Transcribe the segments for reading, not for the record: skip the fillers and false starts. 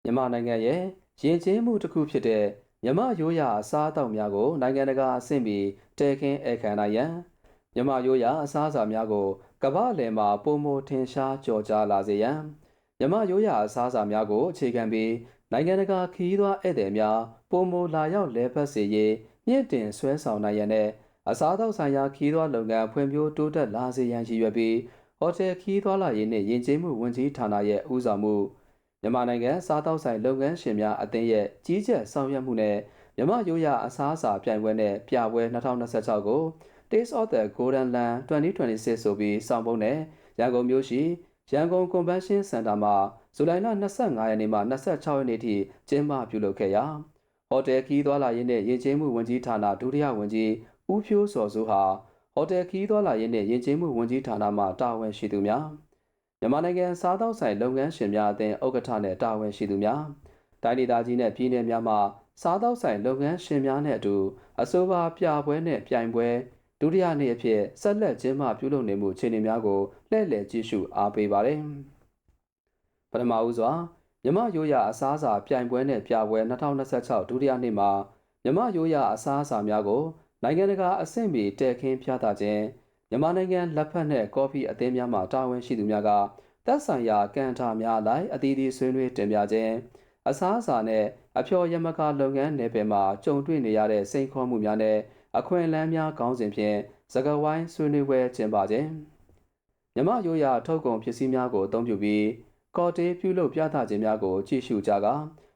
မြန်မာနိုင်ငံရဲ့ယဉ်ကျေးမှုတစ်ခုဖြစ်တဲ့မြန်မာရိုးရာအစားအသောက်များကိုနိုင်ငံတကာအဆင့်မီတည်ခင်းဧည့်ခံနိုင်ရန်မြန်မာရိုးရာအစားအစာများကိုကမ္ဘာ့လယ်မှာပုံမထင်ရှားကျော်ကြားလာစေရန်မြန်မာရိုးရာအစားအစာများကိုအခြေခံပြီးနိုင်ငံတကာခရီးသွားဧည့်သည်များပုံမလာရောက်လည်ပတ်စေရေးမြင့်တင်ဆွဲဆောင်နိုင်ရန်နဲ့အစားအသောက်ဆိုင်ရာခရီးသွားလုပ်ငန်းဖွံ့ဖြိုးတိုးတက်လာစေရန်ရည်ရွယ်ပြီးဟိုတယ်ခရီးသွားလာရေးနှင့်ယဉ်ကျေးမှုဝန်ကြီးဌာနရဲ့ဦးဆောင်မှုမြန်မာနိုင်ငံစားတောက်ဆိုင်လုပ်ငန်းရှင်များအသင်းရဲ့ကြီးကြပ်ဆောင်ရွက်မှုနဲ့မြန်မာရိုးရာအစားအစာပြိုင်ပွဲနဲ့ပြပွဲ2026ကို Taste of the Golden Land 2026ဆိုပြီးဆောင်ပုံးနဲ့ရန်ကုန်မြို့ရှိရန်ကုန် Convention Center မှာဇူလိုင်လ25ရက်နေ့မှ26ရက်နေ့ထိကျင်းပပြုလုပ်ခဲ့ရာဟိုတယ်ခရီးသွားလာရေးနဲ့ယဉ်ကျေးမှုဝန်ကြီးဌာနဒုတိယဝန်ကြီးဦးဖြိုးစော်စိုးဟာဟိုတယ်ခရီးသွားလာရေးနဲ့ယဉ်ကျေးမှုဝန်ကြီးဌာနမှတာဝန်ရှိသူများမြန်မာနိုင်ငံစားသောက်ဆိုင်လုပ်ငန်းရှင်များအသင်းဥက္ကဋ္ဌနဲ့တာဝန်ရှိသူများတိုင်းဒေသကြီးနဲ့ပြည်နယ်များမှစားသောက်ဆိုင်လုပ်ငန်းရှင်များနဲ့အတူအဆိုပါပြပွဲနဲ့ပြိုင်ပွဲဒုတိယနေ့အဖြစ်ဆက်လက်ကျင်းပပြုလုပ်နေမှုအခြေအနေများကိုလှည့်လည်ကြည့်ရှုအားပေးပါတယ်။ပထမဦးစွာမြမရိုးရာအစားအစာပြိုင်ပွဲနဲ့ပြပွဲ2026ဒုတိယနေ့မှာမြမရိုးရာအစားအစာများကိုနိုင်ငံတကာအဆင့်မီတည်ခင်းပြသခြင်းမြန်မာနိုင်ငံလက်ဖက်နဲ့ကော်ဖီအသင်းများမှတာဝန်ရှိသူများကသက်ဆိုင်ရာကန်တာများအလိုက်အသီးသီးဆွေးနွေးတင်ပြခြင်းအစားအစာနဲ့အဖျော်ယမကာလုပ်ငန်းနယ်ပယ်မှာကြုံတွေ့နေရတဲ့စိန်ခေါ်မှုများနဲ့အခွင့်အလမ်းများခေါင်းစဉ်ဖြင့်စကားဝိုင်းဆွေးနွေးပွဲကျင်းပခြင်းမြမရိုးရာထုတ်ကုန်ပစ္စည်းများကိုအသုံးပြုပြီးကော်တေးပြုလုပ်ပြသခြင်းများကိုကြည့်ရှုကြကာ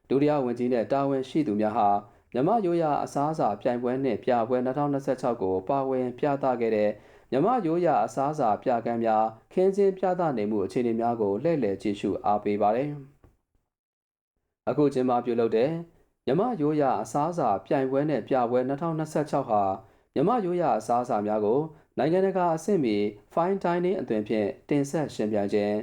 ဒုတိယဝန်ကြီးနဲ့တာဝန်ရှိသူများဟာမြမရိုးရာအစားအစာပြိုင်ပွဲနှင့်ပြပွဲ2026ကိုပါဝင်ပြသခဲ့တဲ့မြမရိုးရာအစားအစာပြကမ်းများခင်းကျင်းပြသနေမှုအခြေအနေများကိုလှည့်လည်ကြည့်ရှုအားပေးပါတယ်။အခုကျင်းပပြုလုပ်တဲ့မြမရိုးရာအစားအစာပြိုင်ပွဲနဲ့ပြပွဲ2026ဟာမြမရိုးရာအစားအစာများကိုနိုင်ငံတကာအဆင့်မီ Fine Dining အသွင်ဖြင့်တင်ဆက်ရှင်ပြိုင်ခြင်း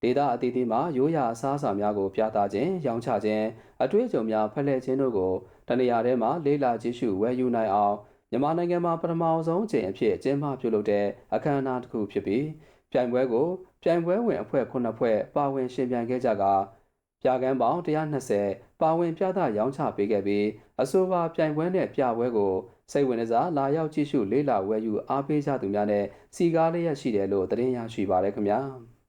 ဒေသအသီးသီးမှာရိုးရာအစားအစာများကိုပြသခြင်းရောင်းချခြင်းအတွေ့အကြုံများဖလှယ်ခြင်းတို့ကိုတနေရာထဲမှာလေးလာကြည့်ရှုဝယ်ယူနိုင်အောင်မြန်မာနိုင်ငံမှာပထမဆုံးအကြိမ်အဖြစ်ကျင်းပပြုလုပ်တဲ့အခမ်းအနားတစ်ခုဖြစ်ပြီးပြိုင်ပွဲကိုပြိုင်ပွဲဝင်အဖွဲ့9ဖွဲ့ပါဝင်ရှင်ပြိုင်ခဲ့ကြကာပြကမ်းပေါင်း120ပါဝင်ပြသရောင်းချပေးခဲ့ပြီးအဆိုပါပြိုင်ပွဲနဲ့ပြပွဲကိုစိတ်ဝင်စားလာရောက်ကြည့်ရှုလေးလာဝယ်ယူအားပေးကြသူများနဲ့စီကားလျက်ရှိတယ်လို့သတင်းရရှိပါရခင်ဗျာ။